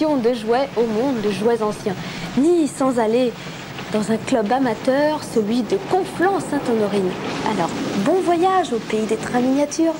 passion de jouets au monde de jouets anciens, ni sans aller dans un club amateur, celui de Conflans-Sainte-Honorine. Alors, bon voyage au pays des trains miniatures.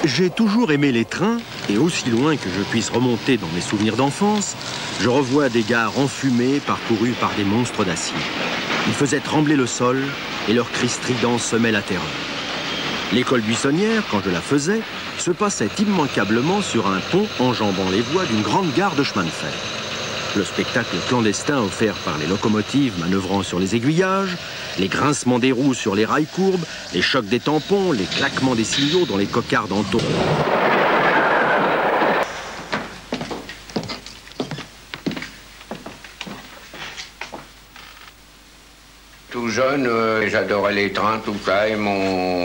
J'ai toujours aimé les trains, et aussi loin que je puisse remonter dans mes souvenirs d'enfance, je revois des gares enfumées parcourues par des monstres d'acier. Ils faisaient trembler le sol, et leurs cris stridents semaient la terreur. L'école buissonnière, quand je la faisais, se passait immanquablement sur un pont enjambant les voies d'une grande gare de chemin de fer. Le spectacle clandestin offert par les locomotives manœuvrant sur les aiguillages, les grincements des roues sur les rails courbes, les chocs des tampons, les claquements des signaux dans les cocardes en taureau. Tout jeune, j'adorais les trains, tout ça, et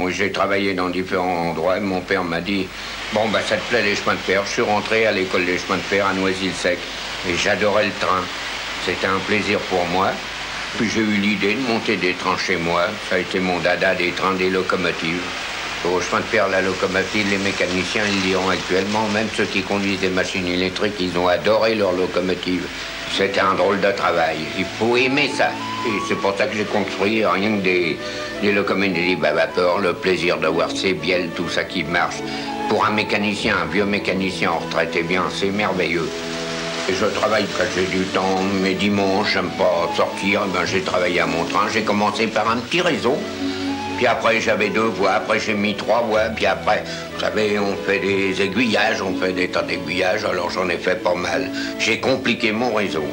j'ai travaillé dans différents endroits, et mon père m'a dit « Bon, bah ça te plaît les chemins de fer ?» Je suis rentré à l'école des chemins de fer à Noisy-le-Sec, et j'adorais le train. C'était un plaisir pour moi. Puis j'ai eu l'idée de monter des trains chez moi. Ça a été mon dada, des trains, des locomotives. Au chemin de fer, la locomotive, les mécaniciens, ils diront actuellement, même ceux qui conduisent des machines électriques, ils ont adoré leur locomotive. C'était un drôle de travail. Il faut aimer ça. Et c'est pour ça que j'ai construit rien que des locomotives à vapeur, le plaisir d'avoir ces bielles, tout ça qui marche. Pour un mécanicien, un vieux mécanicien en retraite, eh bien, c'est merveilleux. Et je travaille quand j'ai du temps, mes dimanches, j'aime pas sortir, eh ben, j'ai travaillé à mon train. J'ai commencé par un petit réseau, puis après j'avais 2 voies, après j'ai mis 3 voies, puis après, vous savez, on fait des aiguillages, on fait des tas d'aiguillages, alors j'en ai fait pas mal. J'ai compliqué mon réseau.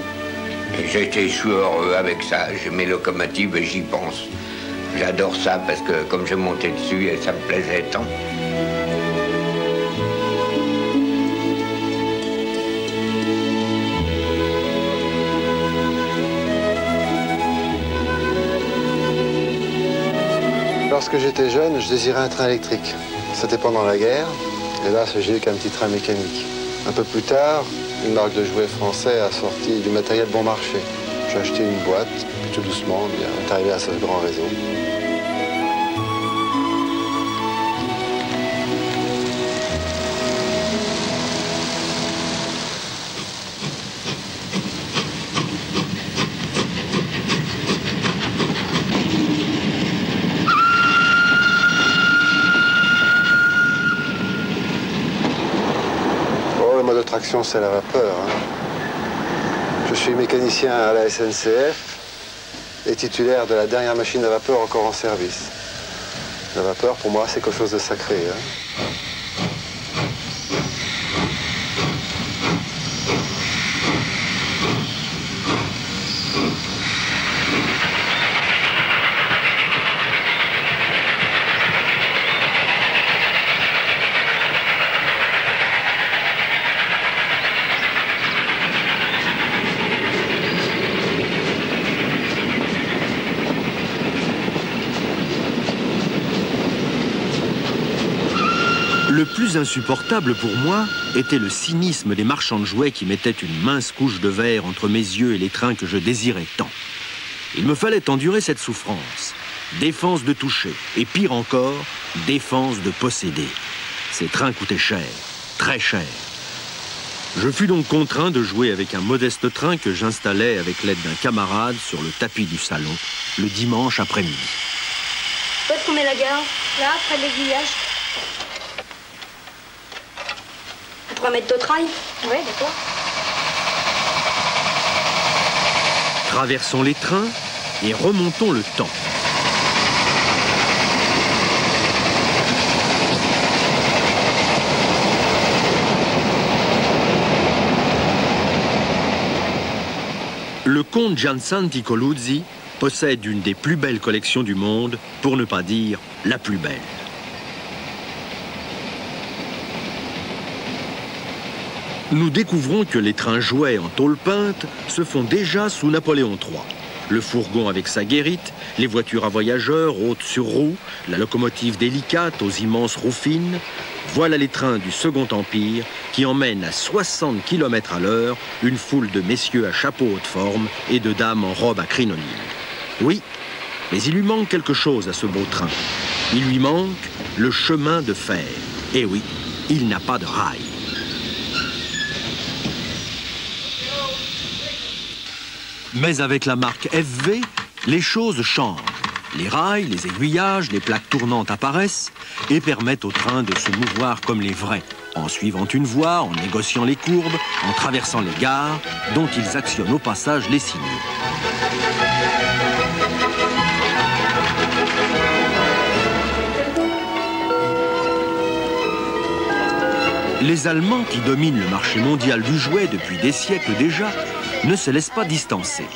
Et j'étais heureux avec ça, j'ai mes locomotives et j'y pense. J'adore ça parce que comme je montais dessus, et ça me plaisait tant. Lorsque j'étais jeune, je désirais un train électrique. C'était pendant la guerre, et là, j'ai eu qu'un petit train mécanique. Un peu plus tard, une marque de jouets français a sorti du matériel bon marché. J'ai acheté une boîte, puis tout doucement, on est arrivé à ce grand réseau. Traction, c'est la vapeur. Je suis mécanicien à la SNCF et titulaire de la dernière machine à vapeur encore en service. La vapeur, pour moi, c'est quelque chose de sacré. Le plus insupportable pour moi était le cynisme des marchands de jouets qui mettaient une mince couche de verre entre mes yeux et les trains que je désirais tant. Il me fallait endurer cette souffrance. Défense de toucher, et pire encore, défense de posséder. Ces trains coûtaient cher, très cher. Je fus donc contraint de jouer avec un modeste train que j'installais avec l'aide d'un camarade sur le tapis du salon, le dimanche après-midi. Où est-ce qu'on met la gare? Là, près de l'aiguillage. On pourrait mettre d'autres rails? Oui, d'accord. Traversons les trains et remontons le temps. Le comte Giansanti Coluzzi possède une des plus belles collections du monde, pour ne pas dire la plus belle. Nous découvrons que les trains jouets en tôle peinte se font déjà sous Napoléon III. Le fourgon avec sa guérite, les voitures à voyageurs hautes sur roues, la locomotive délicate aux immenses roues fines, voilà les trains du Second Empire qui emmènent à 60 km à l'heure une foule de messieurs à chapeau haute forme et de dames en robe à crinoline. Oui, mais il lui manque quelque chose à ce beau train. Il lui manque le chemin de fer. Et oui, il n'a pas de rail. Mais avec la marque FV, les choses changent. Les rails, les aiguillages, les plaques tournantes apparaissent et permettent au train de se mouvoir comme les vrais, en suivant une voie, en négociant les courbes, en traversant les gares, dont ils actionnent au passage les signaux. Les Allemands, qui dominent le marché mondial du jouet depuis des siècles déjà, ne se laissent pas distancer.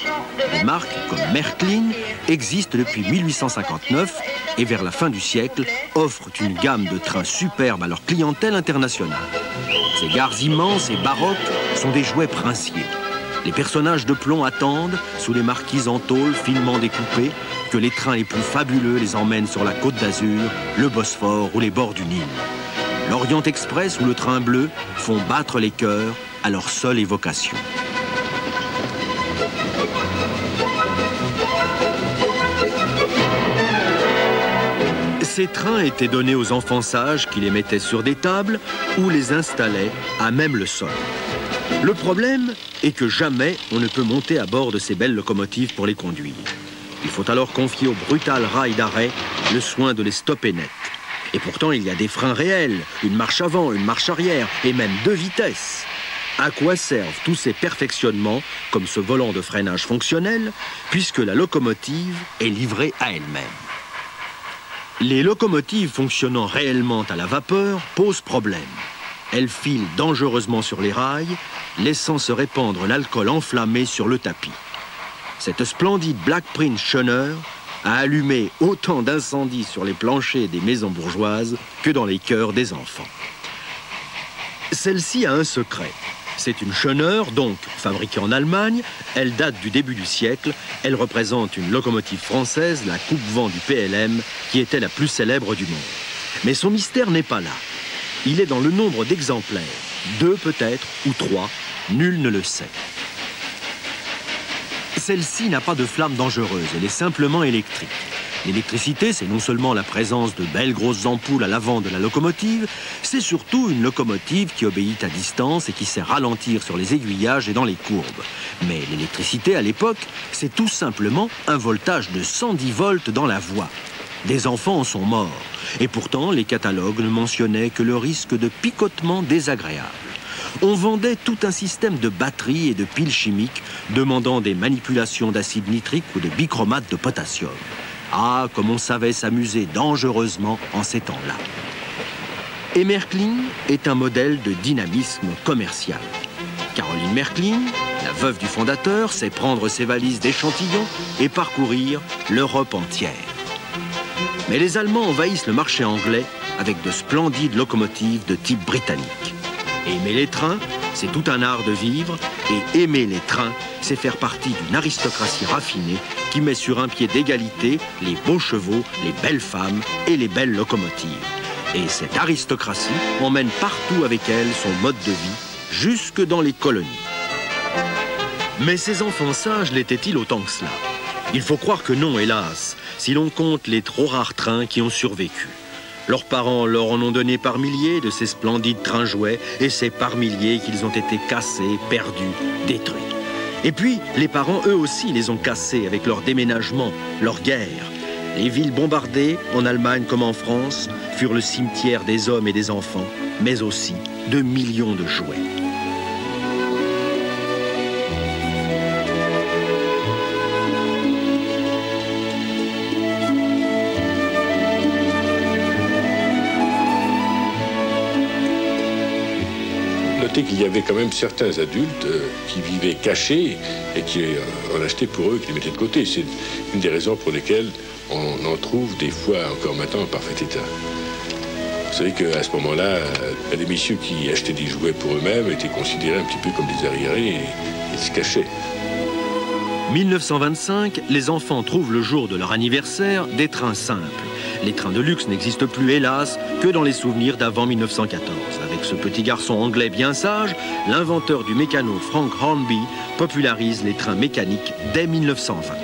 Des marques comme Märklin existent depuis 1859 et vers la fin du siècle offrent une gamme de trains superbes à leur clientèle internationale. Ces gares immenses et baroques sont des jouets princiers. Les personnages de plomb attendent, sous les marquises en tôle finement découpées, que les trains les plus fabuleux les emmènent sur la Côte d'Azur, le Bosphore ou les bords du Nil. L'Orient Express ou le train bleu font battre les cœurs à leur seule évocation. Ces trains étaient donnés aux enfants sages qui les mettaient sur des tables ou les installaient à même le sol. Le problème est que jamais on ne peut monter à bord de ces belles locomotives pour les conduire. Il faut alors confier au brutal rail d'arrêt le soin de les stopper net. Et pourtant, il y a des freins réels, une marche avant, une marche arrière, et même 2 vitesses. À quoi servent tous ces perfectionnements, comme ce volant de freinage fonctionnel, puisque la locomotive est livrée à elle-même? Les locomotives fonctionnant réellement à la vapeur posent problème. Elles filent dangereusement sur les rails, laissant se répandre l'alcool enflammé sur le tapis. Cette splendide Black Prince Schöner a allumé autant d'incendies sur les planchers des maisons bourgeoises que dans les cœurs des enfants. Celle-ci a un secret. C'est une Schöner, donc fabriquée en Allemagne. Elle date du début du siècle. Elle représente une locomotive française, la coupe-vent du PLM, qui était la plus célèbre du monde. Mais son mystère n'est pas là. Il est dans le nombre d'exemplaires. 2 peut-être, ou 3, nul ne le sait. Celle-ci n'a pas de flamme dangereuse, elle est simplement électrique. L'électricité, c'est non seulement la présence de belles grosses ampoules à l'avant de la locomotive, c'est surtout une locomotive qui obéit à distance et qui sait ralentir sur les aiguillages et dans les courbes. Mais l'électricité, à l'époque, c'est tout simplement un voltage de 110 volts dans la voie. Des enfants en sont morts. Et pourtant, les catalogues ne mentionnaient que le risque de picotement désagréable. On vendait tout un système de batteries et de piles chimiques demandant des manipulations d'acide nitrique ou de bichromate de potassium. Ah, comme on savait s'amuser dangereusement en ces temps-là. Et Märklin est un modèle de dynamisme commercial. Caroline Märklin, la veuve du fondateur, sait prendre ses valises d'échantillons et parcourir l'Europe entière. Mais les Allemands envahissent le marché anglais avec de splendides locomotives de type britannique. Aimer les trains, c'est tout un art de vivre, et aimer les trains, c'est faire partie d'une aristocratie raffinée qui met sur un pied d'égalité les beaux chevaux, les belles femmes et les belles locomotives. Et cette aristocratie emmène partout avec elle son mode de vie, jusque dans les colonies. Mais ces enfants sages l'étaient-ils autant que cela? Il faut croire que non, hélas, si l'on compte les trop rares trains qui ont survécu. Leurs parents leur en ont donné par milliers de ces splendides trains-jouets, et c'est par milliers qu'ils ont été cassés, perdus, détruits. Et puis, les parents, eux aussi, les ont cassés avec leur déménagement, leur guerre. Les villes bombardées, en Allemagne comme en France, furent le cimetière des hommes et des enfants, mais aussi de millions de jouets. Notez qu'il y avait quand même certains adultes qui vivaient cachés et qui en achetaient pour eux, qui les mettaient de côté. C'est une des raisons pour lesquelles on en trouve des fois encore maintenant en parfait état. Vous savez qu'à ce moment-là, les messieurs qui achetaient des jouets pour eux-mêmes étaient considérés un petit peu comme des arriérés et se cachaient. 1925, les enfants trouvent le jour de leur anniversaire des trains simples. Les trains de luxe n'existent plus, hélas, que dans les souvenirs d'avant 1914. Avec ce petit garçon anglais bien sage, l'inventeur du mécano Frank Hornby popularise les trains mécaniques dès 1920.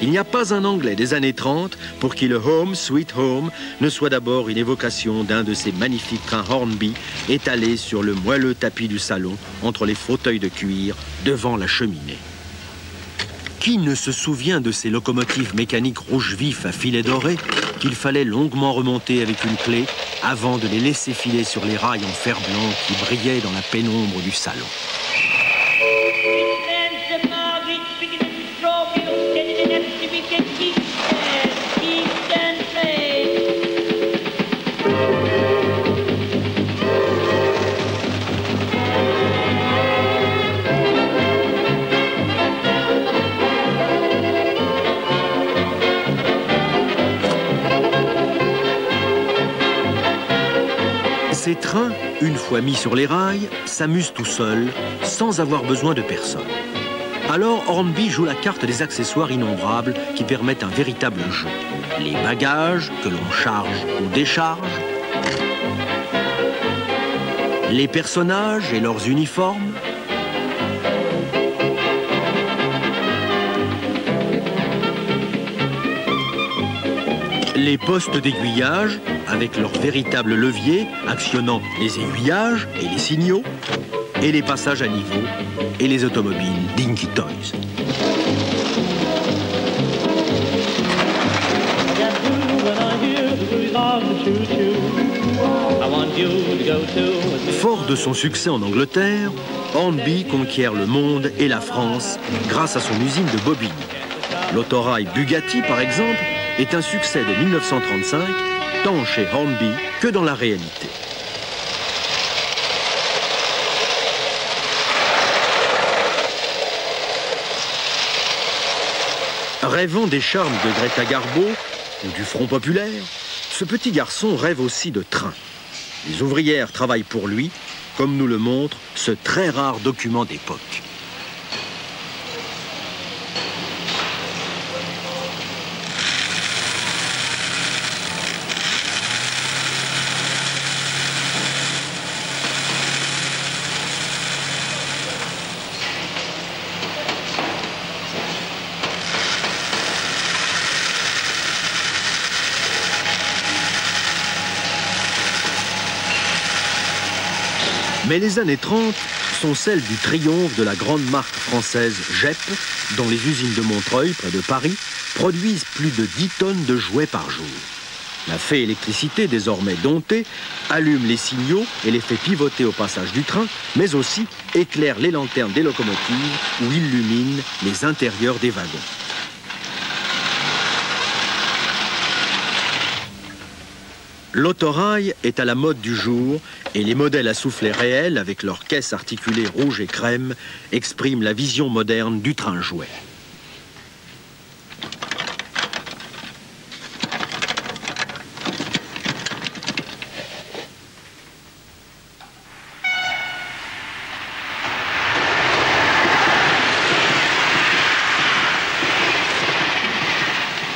Il n'y a pas un Anglais des années 30 pour qui le Home Sweet Home ne soit d'abord une évocation d'un de ces magnifiques trains Hornby étalés sur le moelleux tapis du salon entre les fauteuils de cuir devant la cheminée. Qui ne se souvient de ces locomotives mécaniques rouge vif à filets dorés qu'il fallait longuement remonter avec une clé avant de les laisser filer sur les rails en fer blanc qui brillaient dans la pénombre du salon? Ces trains, une fois mis sur les rails, s'amusent tout seuls, sans avoir besoin de personne. Alors Hornby joue la carte des accessoires innombrables qui permettent un véritable jeu. Les bagages que l'on charge ou décharge, les personnages et leurs uniformes, les postes d'aiguillage avec leurs véritables leviers actionnant les aiguillages et les signaux, et les passages à niveau et les automobiles Dinky Toys. Fort de son succès en Angleterre, Hornby conquiert le monde et la France grâce à son usine de bobines. L'autorail Bugatti, par exemple, est un succès de 1935, tant chez Hornby que dans la réalité. Rêvant des charmes de Greta Garbo ou du Front populaire, ce petit garçon rêve aussi de trains. Les ouvrières travaillent pour lui, comme nous le montre ce très rare document d'époque. Mais les années 30 sont celles du triomphe de la grande marque française Jep, dont les usines de Montreuil, près de Paris, produisent plus de 10 tonnes de jouets par jour. La fée électricité, désormais domptée, allume les signaux et les fait pivoter au passage du train, mais aussi éclaire les lanternes des locomotives ou illumine les intérieurs des wagons. L'autorail est à la mode du jour et les modèles à soufflet réel avec leurs caisses articulées rouge et crème expriment la vision moderne du train-jouet.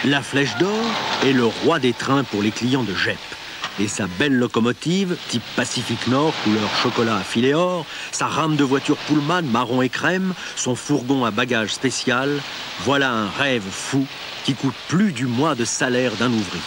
La Flèche d'Or est le roi des trains pour les clients de Jep. et sa belle locomotive, type Pacifique Nord, couleur chocolat à filet or, sa rame de voiture Pullman marron et crème, son fourgon à bagages spécial, voilà un rêve fou qui coûte plus du mois de salaire d'un ouvrier.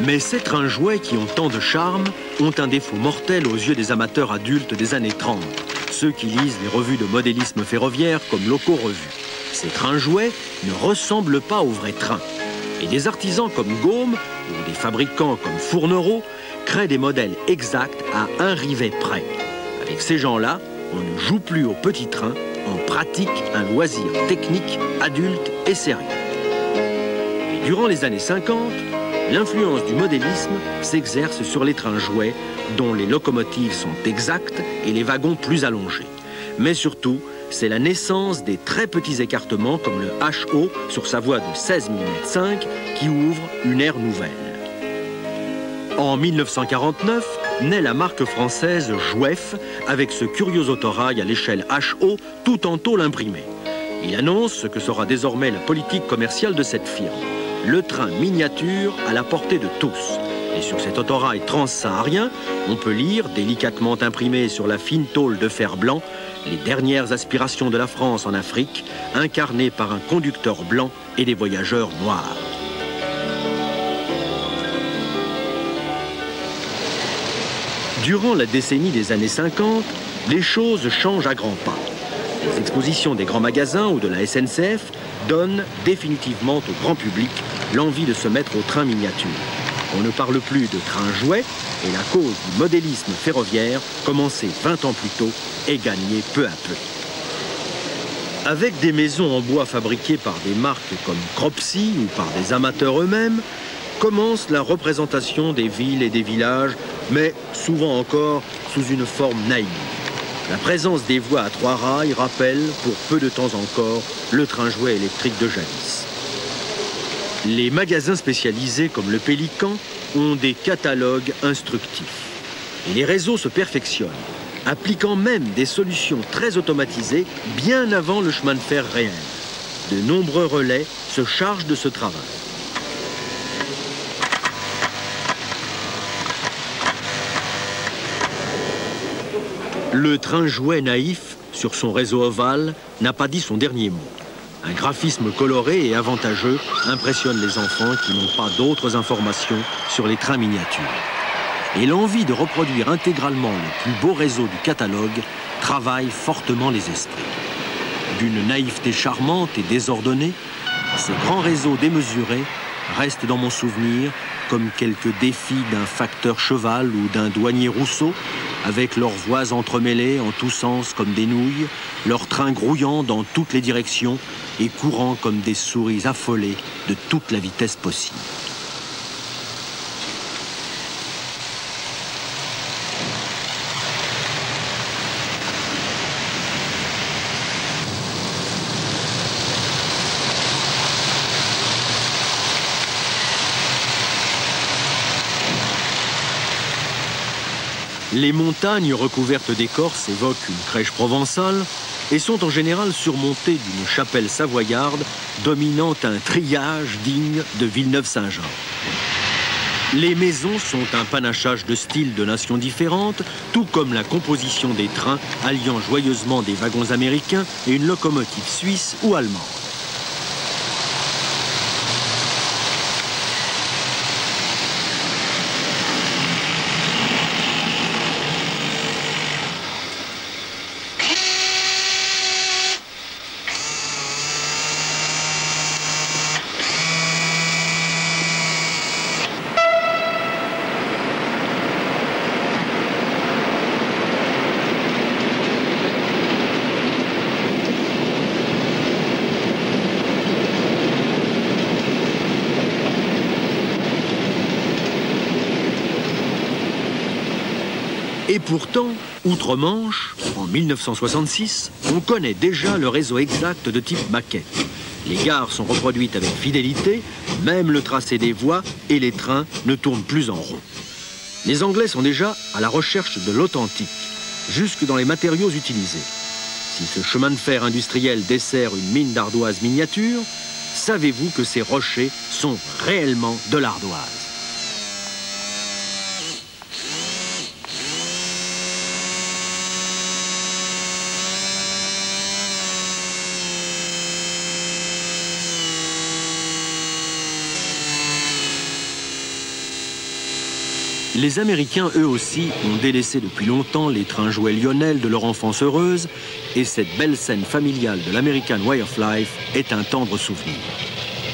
Mais ces trains jouets qui ont tant de charme ont un défaut mortel aux yeux des amateurs adultes des années 30, ceux qui lisent les revues de modélisme ferroviaire comme Loco Revue. Ces trains jouets ne ressemblent pas aux vrais trains. Et des artisans comme Gaume ou des fabricants comme Fournereau créent des modèles exacts à un rivet près. Avec ces gens-là, on ne joue plus au petit train, on pratique un loisir technique, adulte et sérieux. Et durant les années 50, l'influence du modélisme s'exerce sur les trains jouets dont les locomotives sont exactes et les wagons plus allongés. Mais surtout, c'est la naissance des très petits écartements comme le HO sur sa voie de 16 mm 5 qui ouvre une ère nouvelle. En 1949, naît la marque française Jouef avec ce curieux autorail à l'échelle HO tout en tôle imprimée. Il annonce ce que sera désormais la politique commerciale de cette firme. Le train miniature à la portée de tous. Et sur cet autorail transsaharien, on peut lire, délicatement imprimé sur la fine tôle de fer blanc, les dernières aspirations de la France en Afrique, incarnées par un conducteur blanc et des voyageurs noirs. Durant la décennie des années 50, les choses changent à grands pas. Les expositions des grands magasins ou de la SNCF donnent définitivement au grand public l'envie de se mettre au train miniature. On ne parle plus de train jouet et la cause du modélisme ferroviaire, commencé 20 ans plus tôt, est gagnée peu à peu. Avec des maisons en bois fabriquées par des marques comme Cropsy ou par des amateurs eux-mêmes, commence la représentation des villes et des villages, mais souvent encore sous une forme naïve. La présence des voies à 3 rails rappelle, pour peu de temps encore, le train jouet électrique de jadis. Les magasins spécialisés comme le Pélican ont des catalogues instructifs. Et les réseaux se perfectionnent, appliquant même des solutions très automatisées bien avant le chemin de fer réel. De nombreux relais se chargent de ce travail. Le train jouet naïf, sur son réseau ovale, n'a pas dit son dernier mot. Un graphisme coloré et avantageux impressionne les enfants qui n'ont pas d'autres informations sur les trains miniatures. Et l'envie de reproduire intégralement le plus beau réseau du catalogue travaille fortement les esprits. D'une naïveté charmante et désordonnée, ces grands réseaux démesurés restent dans mon souvenir comme quelques défis d'un facteur cheval ou d'un douanier Rousseau, avec leurs voix entremêlées en tous sens comme des nouilles, leurs trains grouillant dans toutes les directions et courant comme des souris affolées de toute la vitesse possible. Les montagnes recouvertes d'écorce évoquent une crèche provençale et sont en général surmontées d'une chapelle savoyarde dominant un triage digne de Villeneuve-Saint-Jean. Les maisons sont un panachage de styles de nations différentes, tout comme la composition des trains alliant joyeusement des wagons américains et une locomotive suisse ou allemande. Et pourtant, outre-Manche, en 1966, on connaît déjà le réseau exact de type maquette. Les gares sont reproduites avec fidélité, même le tracé des voies et les trains ne tournent plus en rond. Les Anglais sont déjà à la recherche de l'authentique, jusque dans les matériaux utilisés. Si ce chemin de fer industriel dessert une mine d'ardoise miniature, savez-vous que ces rochers sont réellement de l'ardoise? Les Américains, eux aussi, ont délaissé depuis longtemps les trains jouets Lionel de leur enfance heureuse, et cette belle scène familiale de l'American Way of Life est un tendre souvenir.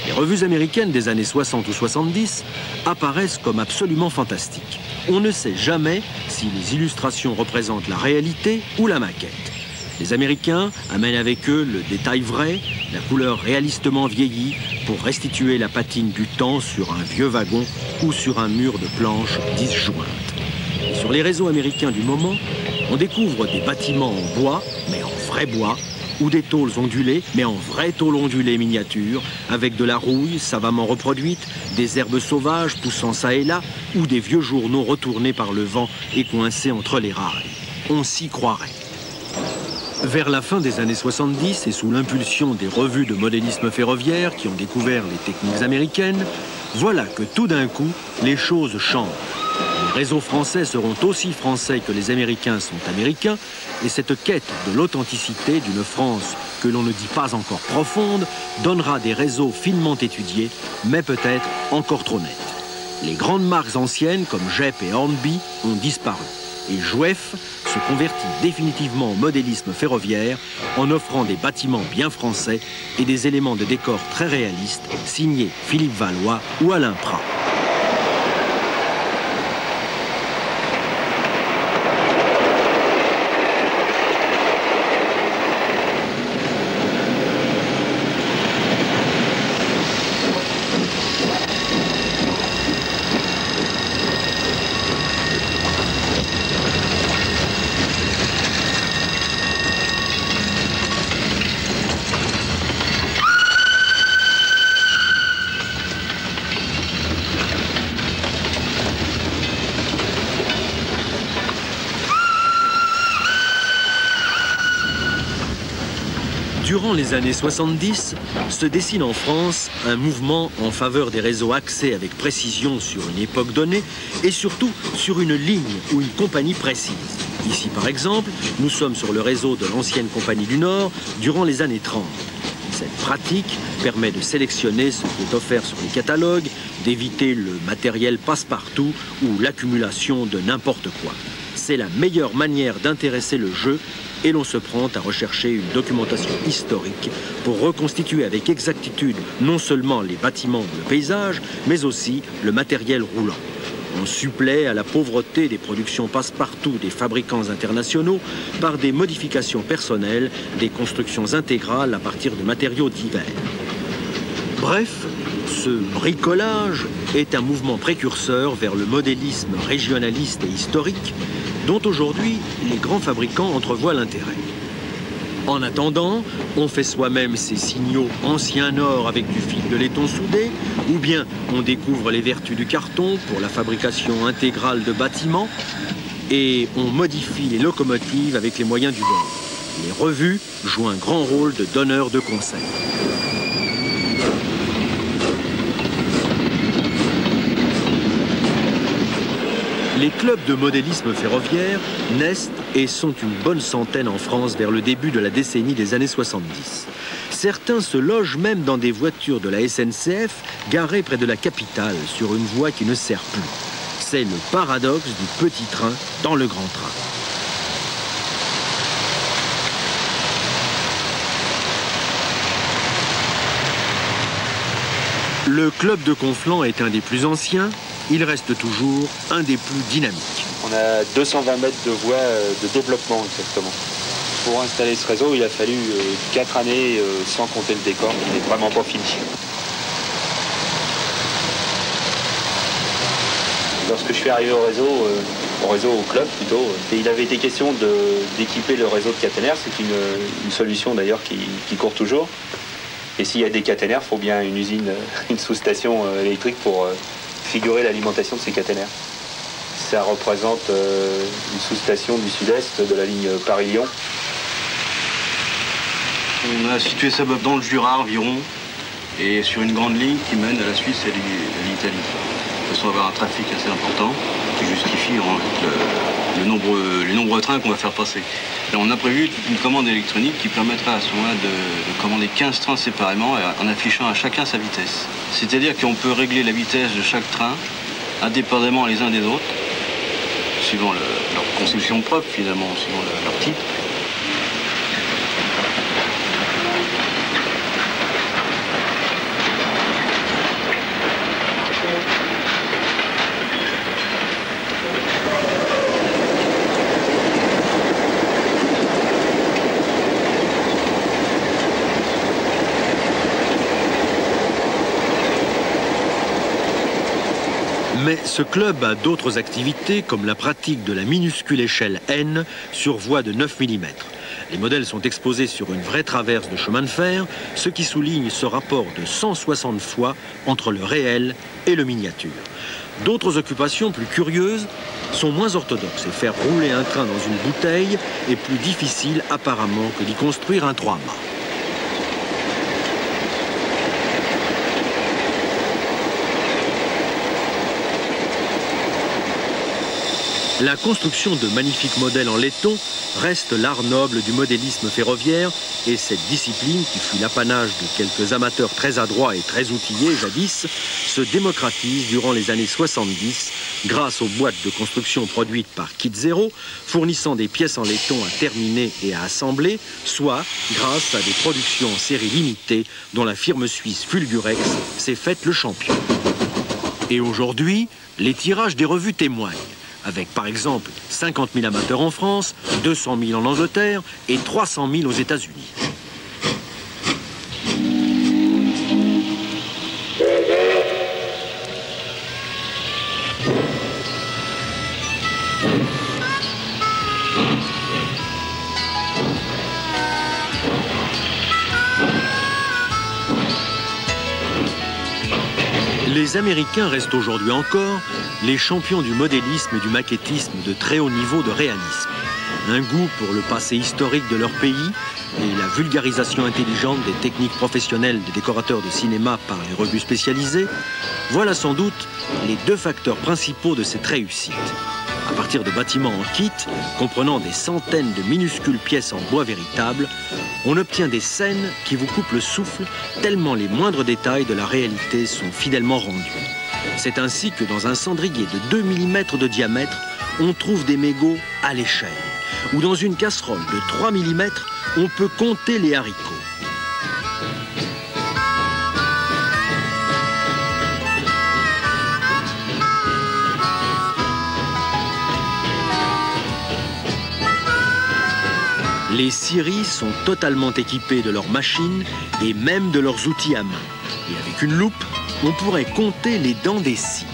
Les revues américaines des années 60 ou 70 apparaissent comme absolument fantastiques. On ne sait jamais si les illustrations représentent la réalité ou la maquette. Les Américains amènent avec eux le détail vrai, la couleur réalistement vieillie, pour restituer la patine du temps sur un vieux wagon ou sur un mur de planches disjointes. Et sur les réseaux américains du moment, on découvre des bâtiments en bois, mais en vrai bois, ou des tôles ondulées, mais en vraie tôle ondulée miniature, avec de la rouille savamment reproduite, des herbes sauvages poussant ça et là, ou des vieux journaux retournés par le vent et coincés entre les rails. On s'y croirait. Vers la fin des années 70 et sous l'impulsion des revues de modélisme ferroviaire qui ont découvert les techniques américaines, voilà que tout d'un coup, les choses changent. Les réseaux français seront aussi français que les Américains sont américains, et cette quête de l'authenticité d'une France que l'on ne dit pas encore profonde donnera des réseaux finement étudiés, mais peut-être encore trop nets. Les grandes marques anciennes comme Jep et Hornby ont disparu. Et Jouef se convertit définitivement au modélisme ferroviaire en offrant des bâtiments bien français et des éléments de décor très réalistes signés Philippe Valois ou Alain Prat. Durant les années 70, se dessine en France un mouvement en faveur des réseaux axés avec précision sur une époque donnée et surtout sur une ligne ou une compagnie précise. Ici, par exemple, nous sommes sur le réseau de l'ancienne Compagnie du Nord durant les années 30. Cette pratique permet de sélectionner ce qui est offert sur les catalogues, d'éviter le matériel passe-partout ou l'accumulation de n'importe quoi. C'est la meilleure manière d'intéresser le jeu et l'on se prend à rechercher une documentation historique pour reconstituer avec exactitude non seulement les bâtiments ou le paysage, mais aussi le matériel roulant. On supplée à la pauvreté des productions passe-partout des fabricants internationaux par des modifications personnelles, des constructions intégrales à partir de matériaux divers. Bref, ce bricolage est un mouvement précurseur vers le modélisme régionaliste et historique dont aujourd'hui les grands fabricants entrevoient l'intérêt. En attendant, on fait soi-même ces signaux anciens Nord avec du fil de laiton soudé, ou bien on découvre les vertus du carton pour la fabrication intégrale de bâtiments, et on modifie les locomotives avec les moyens du bord. Les revues jouent un grand rôle de donneurs de conseils. Les clubs de modélisme ferroviaire naissent et sont une bonne centaine en France vers le début de la décennie des années 70. Certains se logent même dans des voitures de la SNCF garées près de la capitale sur une voie qui ne sert plus. C'est le paradoxe du petit train dans le grand train. Le club de Conflans est un des plus anciens. Il reste toujours un des plus dynamiques. On a 220 mètres de voies de développement exactement. Pour installer ce réseau, il a fallu 4 années sans compter le décor, qui n'est vraiment pas fini. Lorsque je suis arrivé au réseau, au réseau, au club plutôt. Et il avait été question d'équiper le réseau de caténaires. C'est une solution d'ailleurs qui court toujours. Et s'il y a des caténaires, il faut bien une usine, une sous-station électrique pour figurer l'alimentation de ces caténaires. Ça représente une sous-station du sud-est de la ligne Paris-Lyon. On a situé ça dans le Jura environ, et sur une grande ligne qui mène à la Suisse et à l'Italie. De façon à avoir un trafic assez important qui justifie les nombreux trains qu'on va faire passer. Et on a prévu une commande électronique qui permettra à ce moment-là de commander 15 trains séparément en affichant à chacun sa vitesse. C'est-à-dire qu'on peut régler la vitesse de chaque train indépendamment les uns des autres, suivant leur construction propre finalement, suivant leur type. Mais ce club a d'autres activités comme la pratique de la minuscule échelle N sur voie de 9 mm. Les modèles sont exposés sur une vraie traverse de chemin de fer, ce qui souligne ce rapport de 160 fois entre le réel et le miniature. D'autres occupations plus curieuses sont moins orthodoxes et faire rouler un train dans une bouteille est plus difficile apparemment que d'y construire un 3 mâts. La construction de magnifiques modèles en laiton reste l'art noble du modélisme ferroviaire et cette discipline, qui fut l'apanage de quelques amateurs très adroits et très outillés jadis, se démocratise durant les années 70 grâce aux boîtes de construction produites par Kit Zero, fournissant des pièces en laiton à terminer et à assembler, soit grâce à des productions en série limitée dont la firme suisse Fulgurex s'est faite le champion. Et aujourd'hui, les tirages des revues témoignent, avec par exemple 50 000 amateurs en France, 200 000 en Angleterre et 300 000 aux États-Unis. Les Américains restent aujourd'hui encore les champions du modélisme et du maquettisme de très haut niveau de réalisme. Un goût pour le passé historique de leur pays et la vulgarisation intelligente des techniques professionnelles des décorateurs de cinéma par les revues spécialisées, voilà sans doute les deux facteurs principaux de cette réussite. À partir de bâtiments en kit, comprenant des centaines de minuscules pièces en bois véritable, on obtient des scènes qui vous coupent le souffle tellement les moindres détails de la réalité sont fidèlement rendus. C'est ainsi que dans un cendrier de 2 mm de diamètre, on trouve des mégots à l'échelle, ou dans une casserole de 3 mm, on peut compter les haricots. Les scieries sont totalement équipées de leurs machines et même de leurs outils à main. Et avec une loupe, on pourrait compter les dents des scies.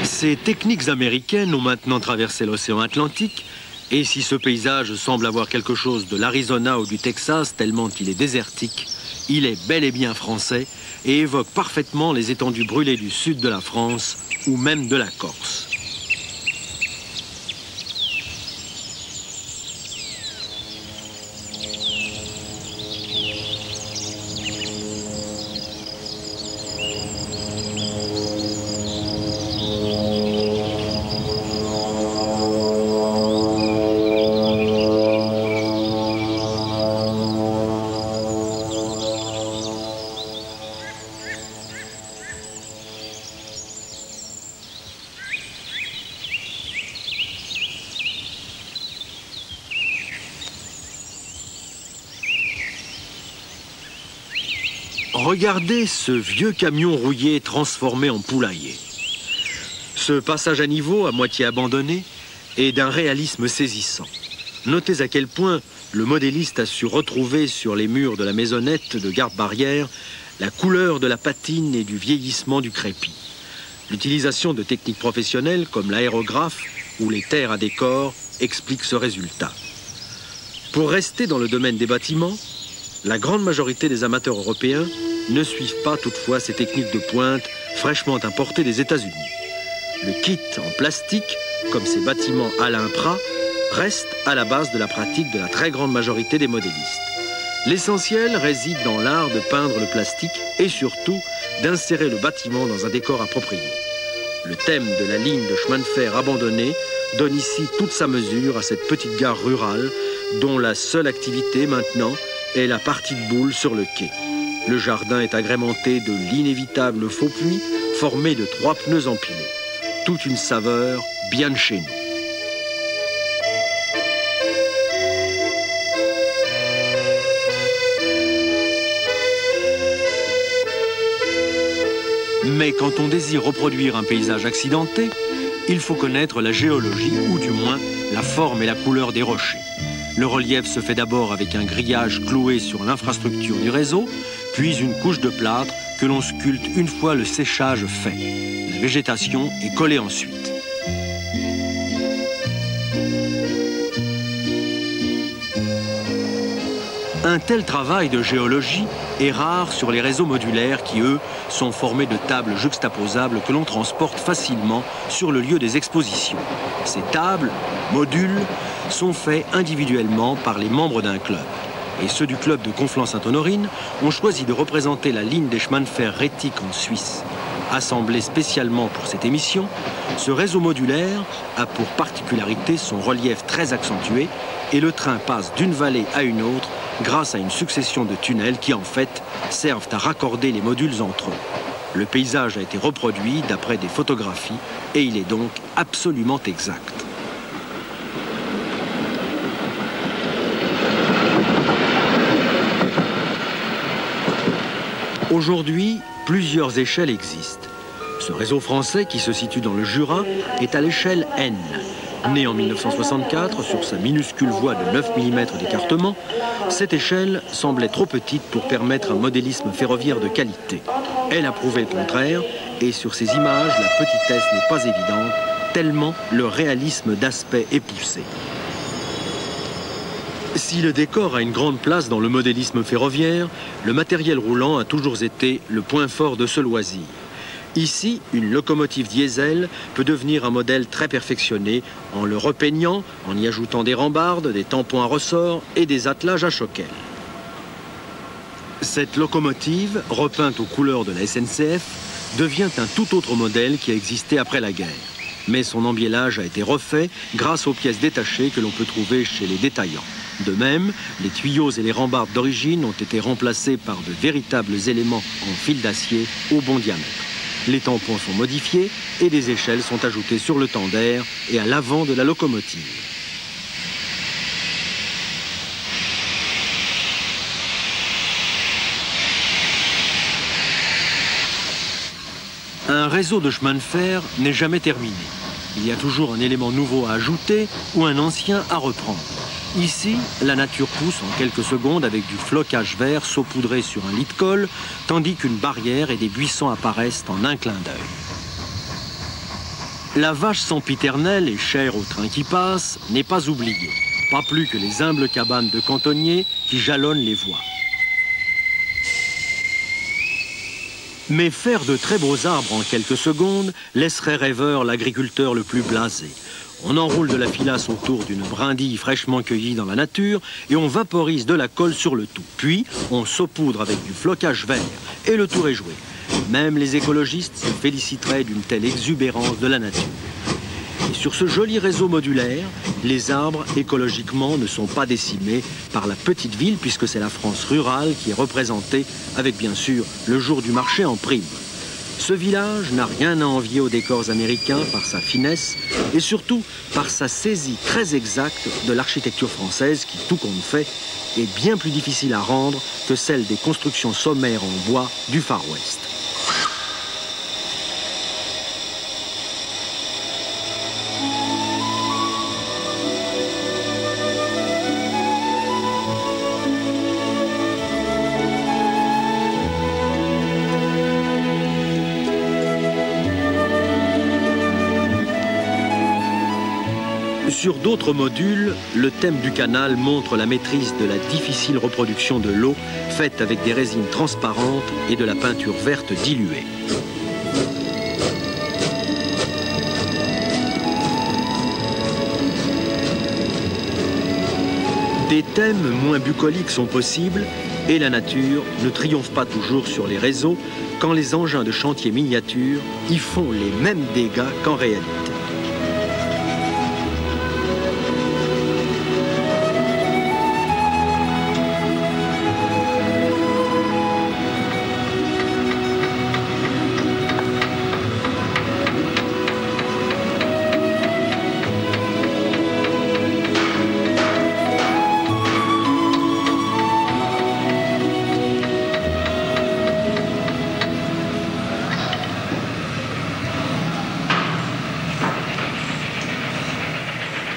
Ces techniques américaines ont maintenant traversé l'océan Atlantique, et si ce paysage semble avoir quelque chose de l'Arizona ou du Texas tellement il est désertique, il est bel et bien français et évoque parfaitement les étendues brûlées du sud de la France ou même de la Corse. Regardez ce vieux camion rouillé transformé en poulailler. Ce passage à niveau, à moitié abandonné, est d'un réalisme saisissant. Notez à quel point le modéliste a su retrouver sur les murs de la maisonnette de garde-barrière la couleur de la patine et du vieillissement du crépi. L'utilisation de techniques professionnelles comme l'aérographe ou les terres à décor explique ce résultat. Pour rester dans le domaine des bâtiments, la grande majorité des amateurs européens ne suivent pas toutefois ces techniques de pointe fraîchement importées des États-Unis. Le kit en plastique, comme ces bâtiments Alain Prat, reste à la base de la pratique de la très grande majorité des modélistes. L'essentiel réside dans l'art de peindre le plastique et surtout d'insérer le bâtiment dans un décor approprié. Le thème de la ligne de chemin de fer abandonnée donne ici toute sa mesure à cette petite gare rurale dont la seule activité maintenant est la partie de boule sur le quai. Le jardin est agrémenté de l'inévitable faux puits formé de 3 pneus empilés. Toute une saveur bien de chez nous. Mais quand on désire reproduire un paysage accidenté, il faut connaître la géologie, ou du moins la forme et la couleur des rochers. Le relief se fait d'abord avec un grillage cloué sur l'infrastructure du réseau, puis une couche de plâtre que l'on sculpte une fois le séchage fait. La végétation est collée ensuite. Un tel travail de géologie est rare sur les réseaux modulaires qui, eux, sont formés de tables juxtaposables que l'on transporte facilement sur le lieu des expositions. Ces tables, modules, sont faits individuellement par les membres d'un club. Et ceux du club de Conflans-Sainte-Honorine ont choisi de représenter la ligne des chemins de fer rétiques en Suisse. Assemblé spécialement pour cette émission, ce réseau modulaire a pour particularité son relief très accentué et le train passe d'une vallée à une autre grâce à une succession de tunnels qui, en fait, servent à raccorder les modules entre eux. Le paysage a été reproduit d'après des photographies et il est donc absolument exact. Aujourd'hui, plusieurs échelles existent. Ce réseau français, qui se situe dans le Jura, est à l'échelle N. Né en 1964 sur sa minuscule voie de 9 mm d'écartement, cette échelle semblait trop petite pour permettre un modélisme ferroviaire de qualité. Elle a prouvé le contraire, et sur ces images, la petitesse n'est pas évidente, tellement le réalisme d'aspect est poussé. Si le décor a une grande place dans le modélisme ferroviaire, le matériel roulant a toujours été le point fort de ce loisir. Ici, une locomotive diesel peut devenir un modèle très perfectionné en le repeignant, en y ajoutant des rambardes, des tampons à ressort et des attelages à choquelle. Cette locomotive, repeinte aux couleurs de la SNCF, devient un tout autre modèle qui a existé après la guerre. Mais son embiellage a été refait grâce aux pièces détachées que l'on peut trouver chez les détaillants. De même, les tuyaux et les rambardes d'origine ont été remplacés par de véritables éléments en fil d'acier au bon diamètre. Les tampons sont modifiés et des échelles sont ajoutées sur le tender et à l'avant de la locomotive. Un réseau de chemin de fer n'est jamais terminé. Il y a toujours un élément nouveau à ajouter ou un ancien à reprendre. Ici, la nature pousse en quelques secondes avec du flocage vert saupoudré sur un lit de colle, tandis qu'une barrière et des buissons apparaissent en un clin d'œil. La vache sempiternelle et chère au train qui passe n'est pas oubliée, pas plus que les humbles cabanes de cantonniers qui jalonnent les voies. Mais faire de très beaux arbres en quelques secondes laisserait rêveur l'agriculteur le plus blasé. On enroule de la filasse autour d'une brindille fraîchement cueillie dans la nature et on vaporise de la colle sur le tout. Puis, on saupoudre avec du flocage vert et le tour est joué. Même les écologistes se féliciteraient d'une telle exubérance de la nature. Et sur ce joli réseau modulaire, les arbres écologiquement ne sont pas décimés par la petite ville puisque c'est la France rurale qui est représentée avec bien sûr le jour du marché en prime. Ce village n'a rien à envier aux décors américains par sa finesse et surtout par sa saisie très exacte de l'architecture française qui, tout compte fait, est bien plus difficile à rendre que celle des constructions sommaires en bois du Far West. Sur d'autres modules, le thème du canal montre la maîtrise de la difficile reproduction de l'eau faite avec des résines transparentes et de la peinture verte diluée. Des thèmes moins bucoliques sont possibles et la nature ne triomphe pas toujours sur les réseaux quand les engins de chantier miniatures y font les mêmes dégâts qu'en réalité.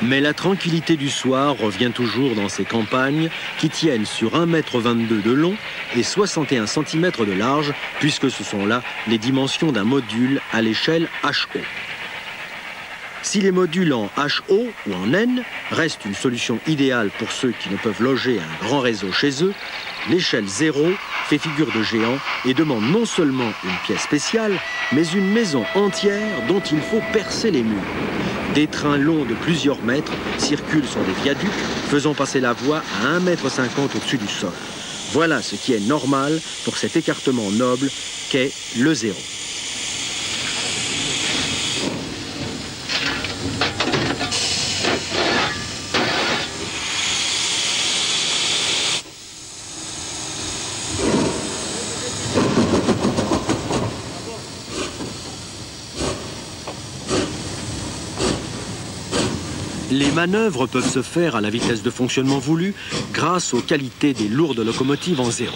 Mais la tranquillité du soir revient toujours dans ces campagnes qui tiennent sur 1,22 m de long et 61 cm de large, puisque ce sont là les dimensions d'un module à l'échelle HO. Si les modules en HO ou en N restent une solution idéale pour ceux qui ne peuvent loger un grand réseau chez eux, l'échelle 0 fait figure de géant et demande non seulement une pièce spéciale, mais une maison entière dont il faut percer les murs. Des trains longs de plusieurs mètres circulent sur des viaducs, faisant passer la voie à 1,50 m au-dessus du sol. Voilà ce qui est normal pour cet écartement noble qu'est le 0. Les manœuvres peuvent se faire à la vitesse de fonctionnement voulue grâce aux qualités des lourdes locomotives en 0.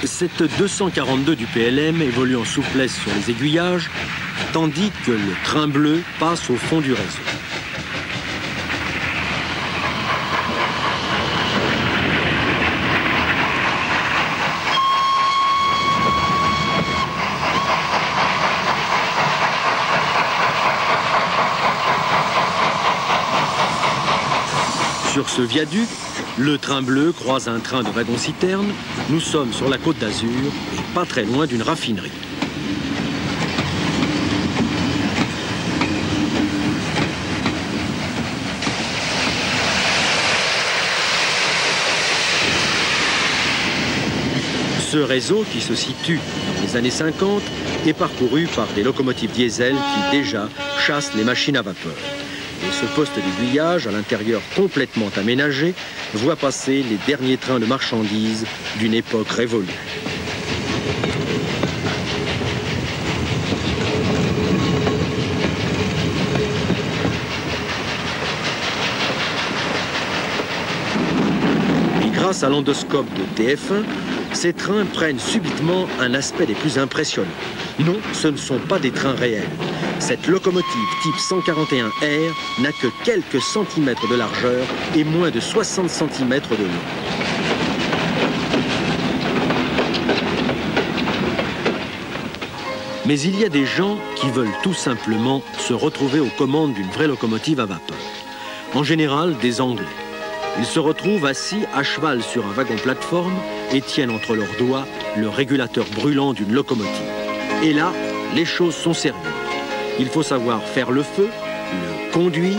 Cette 242 du PLM évolue en souplesse sur les aiguillages, tandis que le train bleu passe au fond du réseau. Sur ce viaduc, le train bleu croise un train de wagons-citernes. Nous sommes sur la Côte d'Azur et pas très loin d'une raffinerie. Ce réseau, qui se situe dans les années 50, est parcouru par des locomotives diesel qui déjà chassent les machines à vapeur. Et ce poste d'aiguillage, à l'intérieur complètement aménagé, voit passer les derniers trains de marchandises d'une époque révolue. Et grâce à l'endoscope de TF1, ces trains prennent subitement un aspect des plus impressionnants. Non, ce ne sont pas des trains réels. Cette locomotive type 141R n'a que quelques centimètres de largeur et moins de 60 cm de long. Mais il y a des gens qui veulent tout simplement se retrouver aux commandes d'une vraie locomotive à vapeur. En général, des Anglais. Ils se retrouvent assis à cheval sur un wagon-plateforme et tiennent entre leurs doigts le régulateur brûlant d'une locomotive. Et là, les choses sont sérieuses. Il faut savoir faire le feu, le conduire,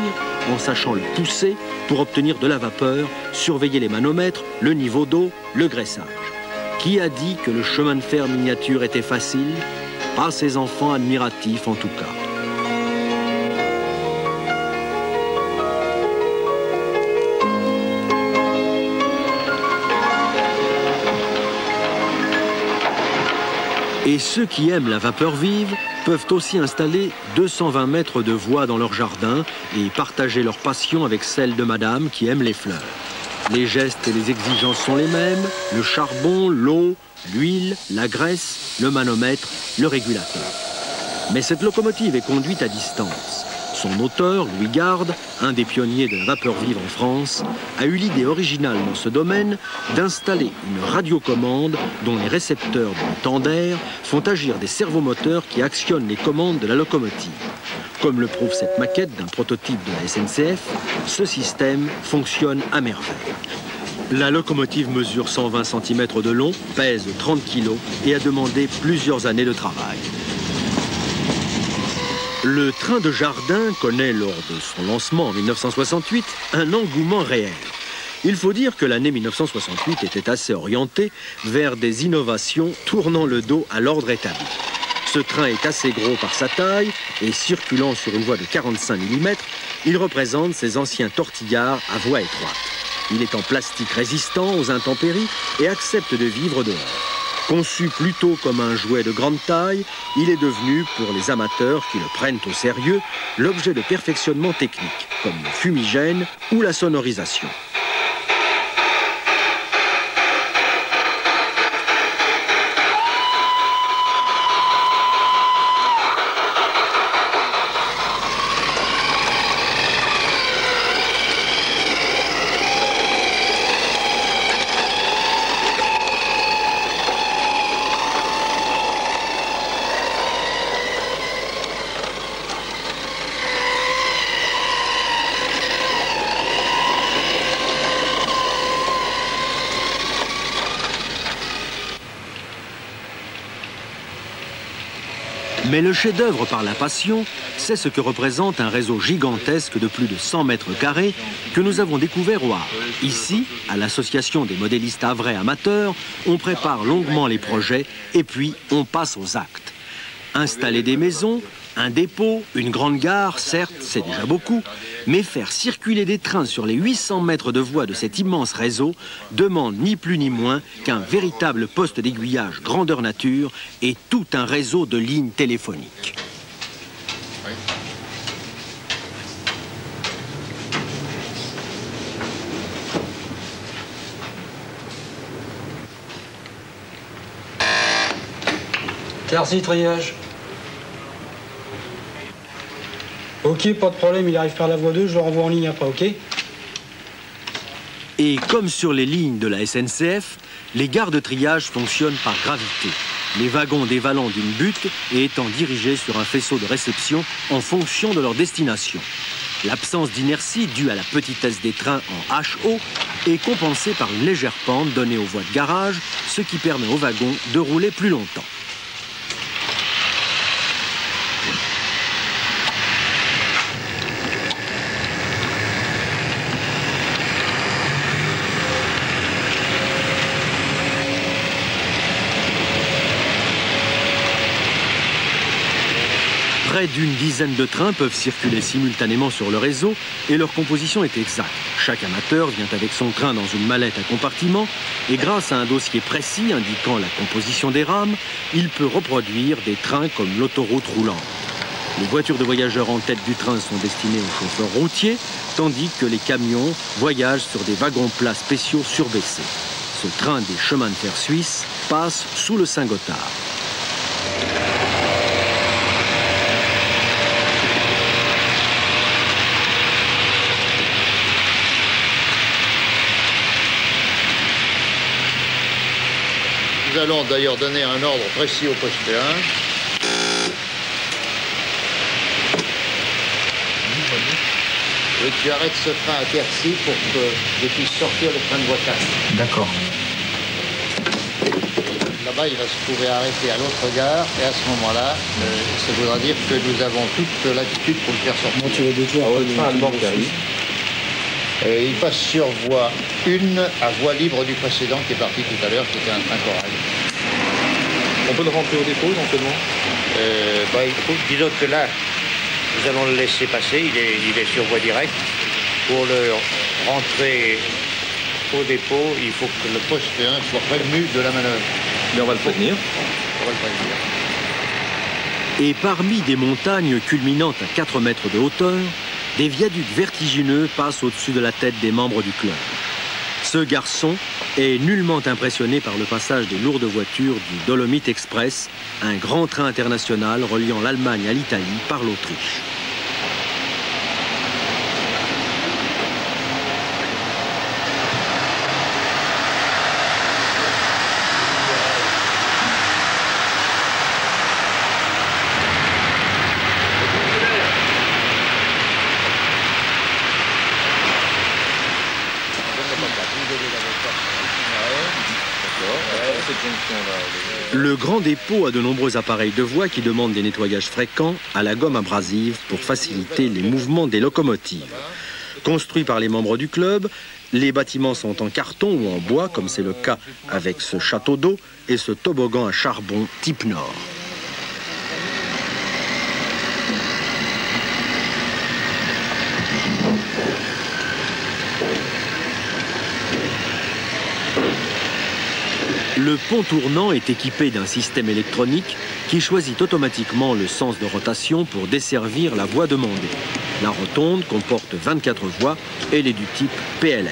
en sachant le pousser pour obtenir de la vapeur, surveiller les manomètres, le niveau d'eau, le graissage. Qui a dit que le chemin de fer miniature était facile? Pas ses enfants admiratifs en tout cas. Et ceux qui aiment la vapeur vive peuvent aussi installer 220 mètres de voies dans leur jardin et partager leur passion avec celle de madame qui aime les fleurs. Les gestes et les exigences sont les mêmes, le charbon, l'eau, l'huile, la graisse, le manomètre, le régulateur. Mais cette locomotive est conduite à distance. Son auteur, Louis Garde, un des pionniers de la vapeur vive en France, a eu l'idée originale dans ce domaine d'installer une radiocommande dont les récepteurs de temps d'air font agir des servomoteurs qui actionnent les commandes de la locomotive. Comme le prouve cette maquette d'un prototype de la SNCF, ce système fonctionne à merveille. La locomotive mesure 120 cm de long, pèse 30 kg et a demandé plusieurs années de travail. Le train de Jardin connaît, lors de son lancement en 1968, un engouement réel. Il faut dire que l'année 1968 était assez orientée vers des innovations tournant le dos à l'ordre établi. Ce train est assez gros par sa taille et circulant sur une voie de 45 mm, il représente ces anciens tortillards à voie étroite. Il est en plastique résistant aux intempéries et accepte de vivre dehors. Conçu plutôt comme un jouet de grande taille, il est devenu, pour les amateurs qui le prennent au sérieux, l'objet de perfectionnement technique, comme le fumigène ou la sonorisation. Mais le chef-d'œuvre par la passion, c'est ce que représente un réseau gigantesque de plus de 100 mètres carrés que nous avons découvert au Havre. Ici, à l'association des modélistes havrais amateurs, on prépare longuement les projets et puis on passe aux actes. Installer des maisons, un dépôt, une grande gare, certes, c'est déjà beaucoup, mais faire circuler des trains sur les 800 mètres de voies de cet immense réseau demande ni plus ni moins qu'un véritable poste d'aiguillage grandeur nature et tout un réseau de lignes téléphoniques. Merci, triage. Ok, pas de problème, il arrive par la voie 2, je le renvoie en ligne après, ok? Et comme sur les lignes de la SNCF, les gares de triage fonctionnent par gravité. Les wagons dévalant d'une butte et étant dirigés sur un faisceau de réception en fonction de leur destination. L'absence d'inertie due à la petitesse des trains en HO est compensée par une légère pente donnée aux voies de garage, ce qui permet aux wagons de rouler plus longtemps. Près d'une dizaine de trains peuvent circuler simultanément sur le réseau et leur composition est exacte. Chaque amateur vient avec son train dans une mallette à compartiment et grâce à un dossier précis indiquant la composition des rames, il peut reproduire des trains comme l'autoroute roulante. Les voitures de voyageurs en tête du train sont destinées aux chauffeurs routiers, tandis que les camions voyagent sur des wagons plats spéciaux surbaissés. Ce train des chemins de fer suisses passe sous le Saint-Gothard. Nous allons d'ailleurs donner un ordre précis au poste 1. Et tu arrêtes ce train à Quercy pour que je puisse sortir le train de voie 4. D'accord. Là-bas, il va se trouver arrêté à l'autre gare. Et à ce moment-là, ça voudra dire que nous avons toute latitude pour le faire sortir. Bon, tu vas détourner le train allemand qui arrive. Il passe sur voie 1 à voie libre du précédent qui est parti tout à l'heure, qui était un train corral. On peut le rentrer au dépôt éventuellement? Disons que là, nous allons le laisser passer, il est sur voie directe. Pour le rentrer au dépôt, il faut que le poste 1 soit prévenu de la manœuvre. Mais on va le prévenir. On va le prévenir. Et parmi des montagnes culminant à 4 mètres de hauteur, des viaducs vertigineux passent au-dessus de la tête des membres du club. Ce garçon est nullement impressionné par le passage des lourdes voitures du Dolomite Express, un grand train international reliant l'Allemagne à l'Italie par l'Autriche. Le grand dépôt a de nombreux appareils de voie qui demandent des nettoyages fréquents à la gomme abrasive pour faciliter les mouvements des locomotives. Construits par les membres du club, les bâtiments sont en carton ou en bois, comme c'est le cas avec ce château d'eau et ce toboggan à charbon type Nord. Le pont tournant est équipé d'un système électronique qui choisit automatiquement le sens de rotation pour desservir la voie demandée. La rotonde comporte 24 voies et elle est du type PLM.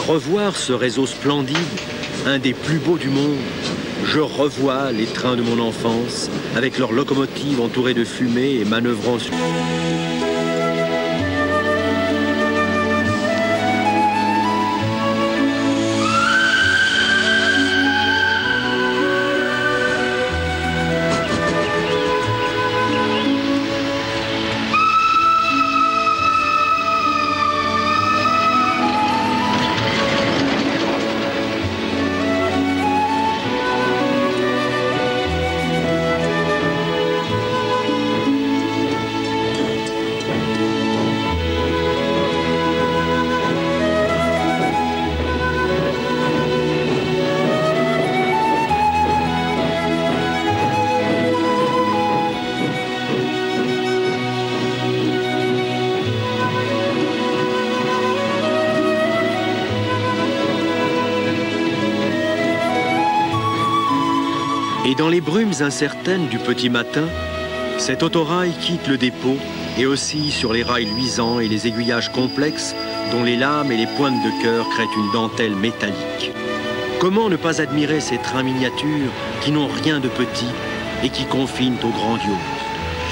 Revoir ce réseau splendide, un des plus beaux du monde. Je revois les trains de mon enfance, avec leurs locomotives entourées de fumée et manœuvrant sur... Et dans les brumes incertaines du petit matin, cet autorail quitte le dépôt et oscille sur les rails luisants et les aiguillages complexes dont les lames et les pointes de cœur créent une dentelle métallique. Comment ne pas admirer ces trains miniatures qui n'ont rien de petit et qui confinent au grandiose?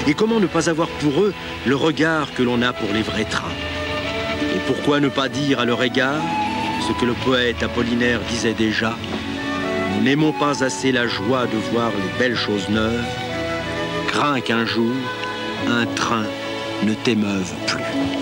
Et comment ne pas avoir pour eux le regard que l'on a pour les vrais trains? Et pourquoi ne pas dire à leur égard ce que le poète Apollinaire disait déjà: nous n'aimons pas assez la joie de voir les belles choses neuves, crains qu'un jour, un train ne t'émeuve plus.